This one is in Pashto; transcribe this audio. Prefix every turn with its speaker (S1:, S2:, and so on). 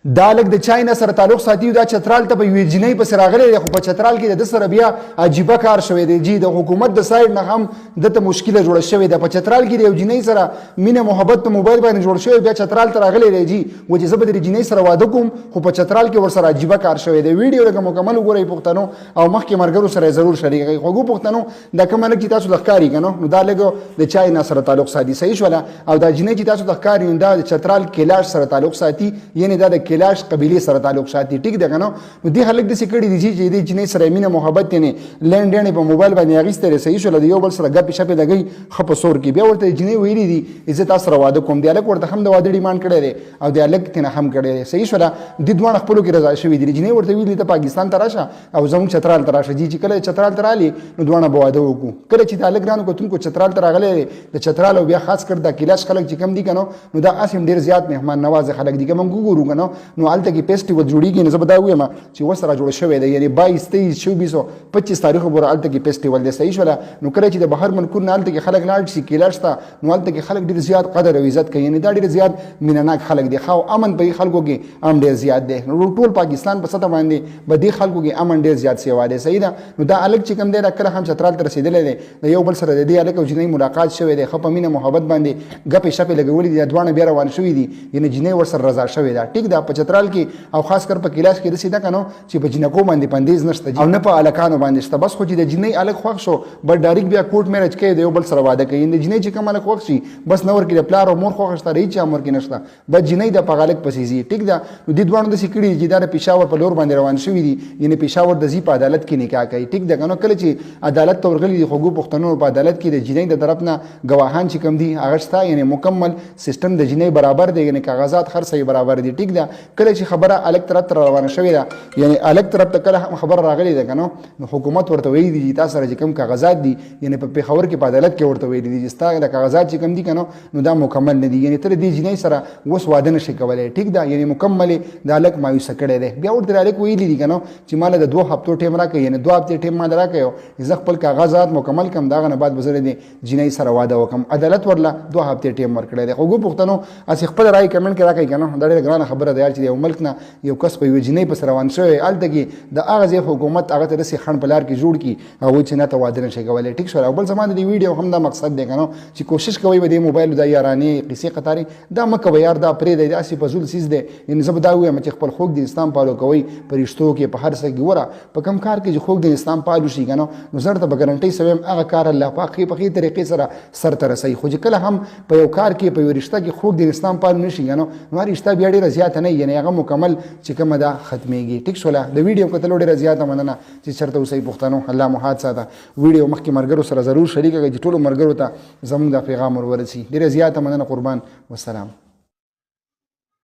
S1: دا لک د چائینہ سره تعلق ساتي دا چترال ته په یوې جینۍ پسې راغلی دی، خو په چترال کې د سره بیا عجیبه کار شوی دی جی. د حکومت د سایډ نه هم دته مشکله جوړه شوې ده. په چترال کې د یو جینۍ سره مینه محبت په موبایل باندې جوړ شوی، بیا چترال ته راغلی دی جی، و چې زه به د جینۍ سره واده کوم، خو په چترال کې ورسره عجیبه کار شوی دی. ویډیو لکه مکمل وګورئ پښتنو او مخکې مرګرو سره ضرور شریک کړئ. خوږو پښتنو دا کوم لک چې تاسو د ښکاری کنه نو دا لګ د چائینہ سره تعلق ساتي صحیح شولا، او دا جینۍ چې تاسو د ښکاری دا د چترال کلاش سره تعلق ساتي، یعنی دا د کلاش قبیله سره تعلق ساتي. ټیک ده کنه نو دې خلک د سکړي دي چې د جنې سره مینه محبت نه لند نه په موبایل باندې اغیسته صحیح شو، د یو بل سره غپ شپ لګي خپ سور کې بیا ورته جنې ویلي دي عزت تاسو واده کوم، دی الک ورته هم د واده ډیماند کړی دی او دی الک تنه هم کړی دی صحیح شو. د دوه خپل کې رضا شوی دي، جنې ورته ویلي ته پاکستان ته راشه او زموږ چترال ته راشه جی، چې کله چترال ته رالي نو دوه به واده وکړو. کله چې د الک رانو کوتون کو چترال ته راغلی د چترال او بیا خاص کر د کلاش خلک چې کم دي کنه نو دا اسیم ډیر زیات مهمان نواز خلک دي. کوم ګورو کنه نو الته کې فیسټیوال جوړیږي، نو زه به دا وایم چې ورسره جوړ شوی دی، یعنی 22 23 24 25 تاریخ پورې الته کې فیسټیوال دی صحیح شولا. نو کله چې د بهر ملکونو الته کې خلک لاړ شي کلاش ته نو الته کې خلک ډیر زیات قدر او عزت کوي، یعنی دا ډیر زیات مینناک خلک دي، خو امن په خلکو کې ام ډیر زیات دی. نو ټول پاکستان په سطح باندې به دې خلکو کې امن ډیر زیات سیوا دی صحیح ده. نو دا الګ چې کوم دی دا کله هم چترال ته رسیدلی دی، د یو بل سره د دې الګ او جنۍ ملاقات شوی دی، خو په مینه محبت باندې غپې شپې لګولې دي، دوانه بیا روان شوي دي، یعنی جنۍ ورسره رضا شوې ده. ټیک ده په چترال کې او خاص کر په کلاش کې رسیدا کنو چې په جنکو باندې پندیز نشته او نه په الکانو باندې شته، بس خو چې د جنۍ الک خوښ شو بل ډایرک بیا کوټ میرج کوي، د یو بل سره واده کوي. د جنۍ چې کوم الک خوښ شي بس نور کې د پلار او مور خوښ شته، هیڅ امر کې نشته، بس جنۍ د پغالک پسې زی. ټیک ده نو د دوانو د سکړي چې د پېښور په لور باندې روان شوی دي، یعنی پېښور د زی په عدالت کې نکاح کوي. ټیک ده کنو کله چې عدالت ته ورغلي دي خوګو پښتنو په عدالت کې د جنۍ د طرف نه گواهان چې کم دي هغه شته، یعنی مکمل سیستم د جنۍ برابر دی، یعنی کاغذات هر څه برابر دي. ټیک ده کله چې خبره الک طرف ته روانه شوې ده، یعنی الک طرف ته کله خبر راغلی ده کنه نو حکومت ورته ویلي دي تاسو سره چې کوم کاغذات دي، یعنی په پېښور کې په عدالت کې ورته ویلي دي چې ستا د کاغذات چې کوم دي کنه نو دا مکمل نه دي، یعنی تر دې جنۍ سره اوس واده نشي کولای. ټیک ده یعنی مکمل د الک مایوسه کړی دی. بیا ورته الک ویلي دي کنه چې مال د 2 هفتو ټیم راکړي، یعنی 2 هفتې ټیم ما راکړو زه خپل کاغذات مکمل کم داغه نه بعد بزره دي جنۍ سره واده وکم. عدالت ورله 2 هفتې ټیم ورکړی دی. خو پښتنو اس خپل رائے کمنټ کې راکړي کنه دا ډېره ګرانه خبره ده چې یو ملک نه یو کس په یو جنۍ په روان شوی الته کې د هغه ځای حکومت هغه ته رسي خن پلار کې جوړ کی او چې نه ته واده نشي کولای. ټیک شو. بل زمانه دی ویډیو هم دا مقصد دی کنه چې کوشش کوي به د موبایل د یارانی قصې قطاري دا مکه یار دا پرې دی اسی فزول سیز دی، یعنی زه به دا وایم چې خپل خوګ د اسلام پالو کوي پرشتو کې په هر څه کې وره په کم کار کې چې خوګ د اسلام پالو شي کنه نو زړه ته به ګارانټي سویم هغه کار الله پاک په خې طریقې سره سر ته رسي. خو چې کله هم په یو کار کې په یو رشتہ کې خوګ د اسلام پالو نشي کنه نو رشتہ بیا ډیره زیات نه، یعنی هغه مکمل چې کومه دا ختميږي. ټیک شو. د ویډیو کتل ډیره زیاته مننه چې چرته اوسې پښتنو الله مو حادثه ده. ویډیو مخکې مرګرو سره ضرور شریک کړئ چې ټول مرګرو ته زموږ د پیغام ورورسي. ډیره زیاته مننه قربان والسلام.